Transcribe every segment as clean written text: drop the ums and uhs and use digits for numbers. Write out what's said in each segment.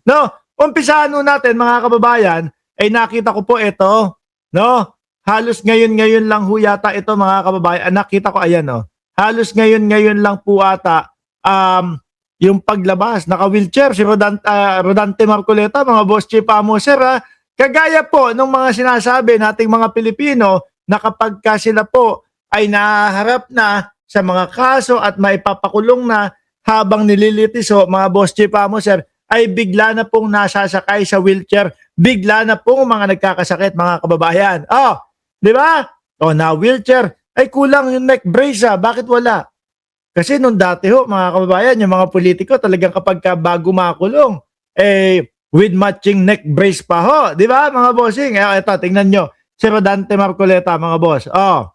No, umpisahan nun natin mga kababayan, ay nakita ko po ito, no? Halos ngayon-ngayon lang ho yata ito mga kababayan. Nakita ko ayan, no. Halos ngayon-ngayon lang po ata yung paglabas, naka-wheelchair si Rodante Marcoleta, mga boss chief amo sir ha. Kagaya po ng mga sinasabi nating mga Pilipino na kapag ka sila po ay nahaharap na sa mga kaso at maipapakulong na habang nililitiso, mga boss chief amo sir, ay bigla na pong nasasakay sa wheelchair, bigla na pong mga nagkakasakit mga kababayan. Oh, di ba? Oh, na wheelchair, ay kulang yung neck brace bakit wala? Kasi nung dati ho, mga kababayan, yung mga politiko talagang kapag ka bago makulong, with matching neck brace pa ho. Di ba, mga bossing? Ito, tingnan nyo. Si Rodante Marcoleta, mga boss. Oh.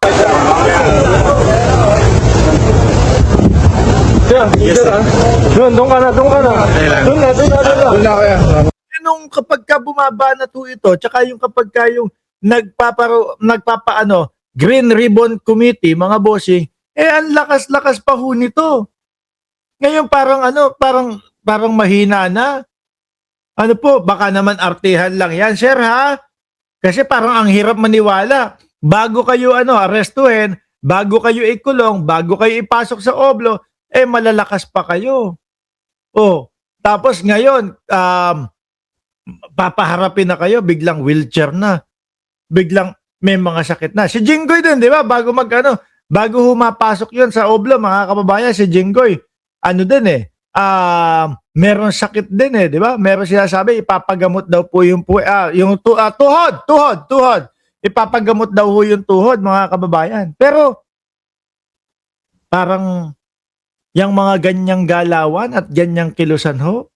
Doon ka na. Doon na kaya. Nung kapag ka bumaba na to ito, tsaka yung kapag ka yung nagpapaano, Green Ribbon Committee, mga bossing, ang lakas-lakas pa ho nito. Ngayon parang mahina na. Ano po, baka naman artihan lang yan, sir ha? Kasi parang ang hirap maniwala. Bago kayo arestuhin, bago kayo ikulong, bago kayo ipasok sa oblo, malalakas pa kayo. Oh, tapos ngayon, papaharapin na kayo, biglang wheelchair na. Biglang may mga sakit na. Si Jinggoy din, di ba? Bago humapasok yun sa oblo, mga kababayan, si Jinggoy, meron sakit din di ba? Meron sinasabi, ipapagamot daw po yung tuhod. Ipapagamot daw po yung tuhod, mga kababayan. Pero, parang, yung mga ganyang galawan at ganyang kilusan ho,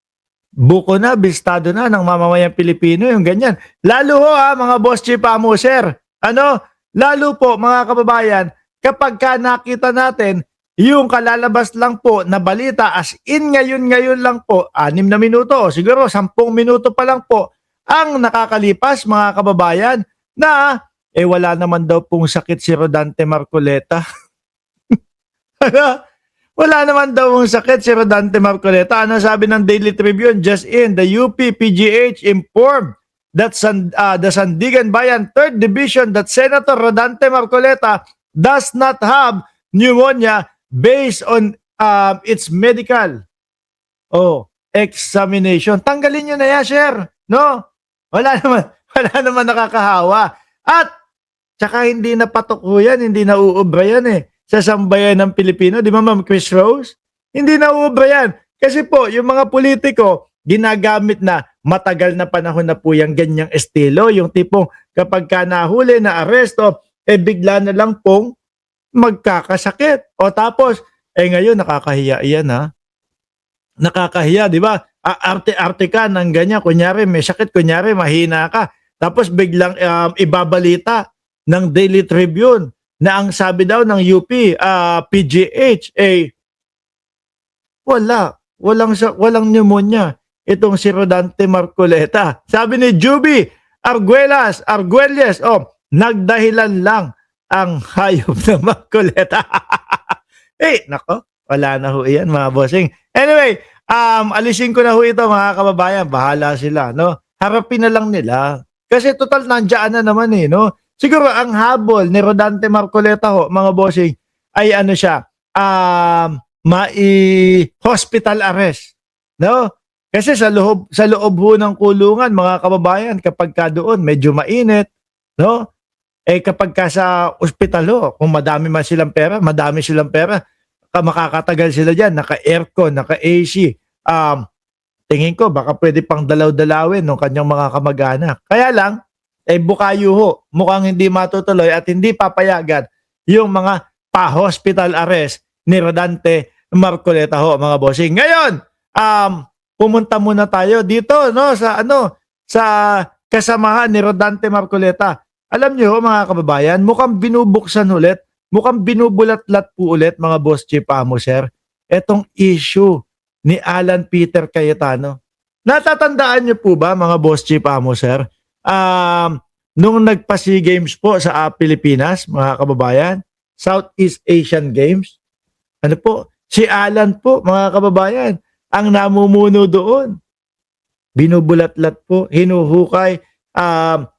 buko na, bistado na ng mamamayang Pilipino, yung ganyan. Lalo ho mga boss chief amo sir, lalo po mga kababayan, kapag ka nakita natin yung kalalabas lang po na balita as in ngayon lang po, 6 na minuto, siguro 10 minuto pa lang po ang nakakalipas mga kababayan na wala naman daw pong sakit si Rodante Marcoleta. Wala naman daw pong sakit si Rodante Marcoleta. Ano sabi ng Daily Tribune? Just in, the UP PGH informed that the Sandigan Bayan 3rd Division that Senator Rodante Marcoleta does not have pneumonia based on its medical examination. Tanggalin nyo na yan, sir. No? Wala naman nakakahawa. At tsaka hindi na patok yan, hindi na uubra yan sa sambayan ng Pilipino. Di ba, Ma'am Chris Rose? Hindi na uubra yan. Kasi po, yung mga politiko, ginagamit na matagal na panahon na po yung ganyang estilo. Yung tipong kapag ka nahuli na aresto, bigla na lang pong magkakasakit. O tapos, ngayon nakakahiya yan Nakakahiya, di ba? Arte-arte ka ng ganyan. Kunyari may sakit, kunyari mahina ka. Tapos biglang ibabalita ng Daily Tribune na ang sabi daw ng UP, PGH, walang pneumonia. Itong si Rodante Marcoleta. Sabi ni Juby Arguelles, nagdahilan lang ang hayop na Marcoleta. Nako, wala na ho yan mga bossing. Anyway, alisin ko na ho ito mga kababayan. Bahala sila, no? Harapin na lang nila. Kasi total nandiyan na naman no? Siguro ang habol ni Rodante Marcoleta ho, mga bossing, ay hospital arrest. No? Kasi sa loob ho ng kulungan, mga kababayan, kapag ka doon medyo mainit, no? Kapag ka sa ospital ho, kung madami silang pera, makakatagal sila diyan, naka-aircon, naka-AC. Tingin ko baka pwede pang dalaw-dalawin ng kanyang mga kamag-anak. Kaya lang bukayo ho, mukhang hindi matutuloy at hindi papayagan yung mga pa-hospital arrest ni Rodante Marcoleta ho, mga bossing. Ngayon, pumunta muna tayo dito sa kasamahan ni Rodante Marcoleta. Alam niyo mga kababayan, mukhang binubuksan ulit, mukhang binubulat-lat po ulit mga boss chief amo sir, etong issue ni Alan Peter Cayetano. Natatandaan niyo po ba mga boss chief amo sir? Nung nagpa-SEA Games po sa Pilipinas, mga kababayan, Southeast Asian Games, si Alan po, mga kababayan, ang namumuno doon. binubulat-lat po, hinuhukay,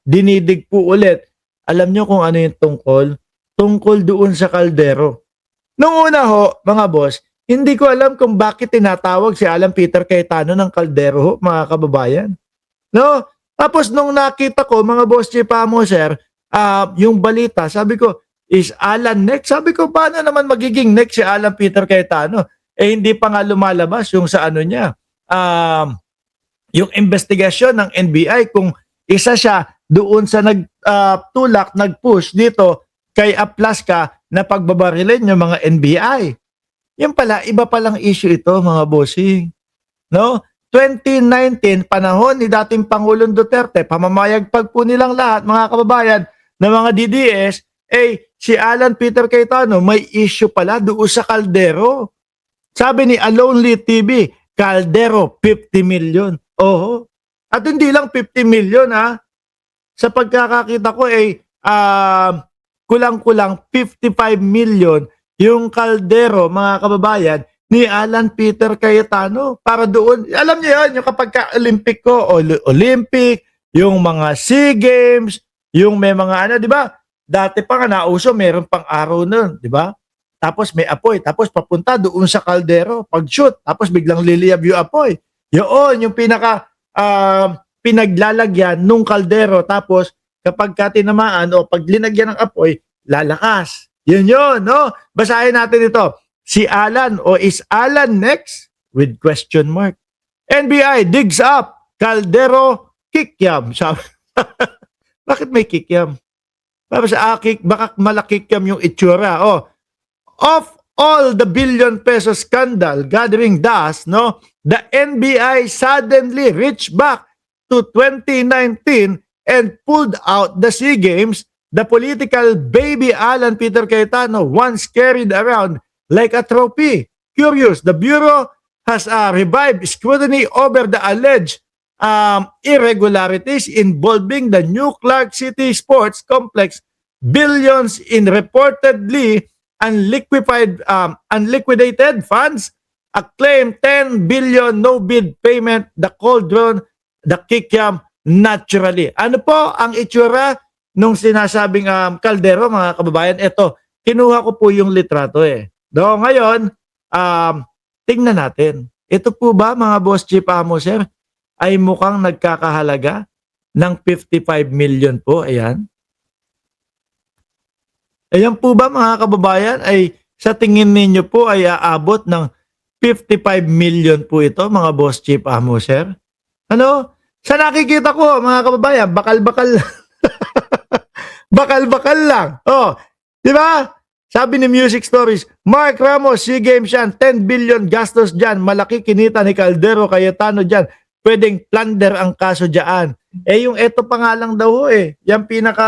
dinidig po ulit. Alam nyo kung ano yung tungkol? Tungkol doon sa kaldero. Nung una ho, mga boss, hindi ko alam kung bakit tinatawag si Alan Peter Cayetano ng kaldero ho, mga kababayan. No? Tapos nung nakita ko, mga boss Chipamo, sir, yung balita, sabi ko, is Alan next? Sabi ko, paano naman magiging next si Alan Peter Cayetano? Eh, hindi pa nga lumalabas yung sa ano niya. Yung investigasyon ng NBI kung isa siya doon sa nagtulak, nag-push dito kay Aplaska na pagbabarilin yung mga NBI. Yan pala, iba palang issue ito, mga bossing. No? 2019, panahon ni dating Pangulong Duterte, pamamayagpag po nilang lahat, mga kababayan, ng mga DDS, si Alan Peter Cayetano may issue pala doon sa kaldero. Sabi ni Alonely TV, kaldero, 50 million. Oho. At hindi lang 50 million, ha. Sa pagkakakita ko, kulang-kulang 55 million yung kaldero, mga kababayan, ni Alan Peter Cayetano para doon. Alam niyo yun, yung kapag ka-Olympic ko, Olympic, yung mga SEA Games, yung may mga di ba? Dati pa nga nauso, meron pang araw nun, di ba? Tapos may apoy, tapos papunta doon sa kaldero, pag-shoot, tapos biglang liliyab yung apoy. Yun, yung pinaka pinaglalagyan nung kaldero, tapos kapag ka tinamaan o pag linagyan ng apoy, lalakas. Yun, no? Basahin natin ito. Si Alan o is Alan next? With question mark. NBI digs up Caldero kikiam. Bakit may kikiam? Para sa baka malakikiam yung itsura. Of all the billion peso scandal gathering dust, no? The NBI suddenly reached back to 2019 and pulled out the SEA Games. The political baby Alan Peter Cayetano once carried around like a trophy. Curious, the Bureau has revived scrutiny over the alleged irregularities involving the new Clark City Sports Complex, billions in reportedly unliquidated funds, a claim 10 billion no-bid payment, the cauldron, the kikiam, naturally. Ano po ang itsura nung sinasabing kaldero, mga kababayan? Ito, kinuha ko po yung litrato Do, ngayon, tingnan natin. Ito po ba, mga boss Chipamo, sir, ay mukhang nagkakahalaga ng 55 million po. Ayan. Ayan po ba, mga kababayan, ay sa tingin ninyo po ay aabot ng 55 million po ito, mga boss Chipamo, sir? Ano? Sa nakikita ko, mga kababayan, bakal-bakal bakal-bakal lang. Di ba? Sabi ni Music Stories, Mark Ramos, SEA Games yan, 10 billion gastos dyan, malaki kinita ni Caldero Cayetano dyan, pwedeng plunder ang kaso dyan. Yung eto pa nga lang daw yung pinaka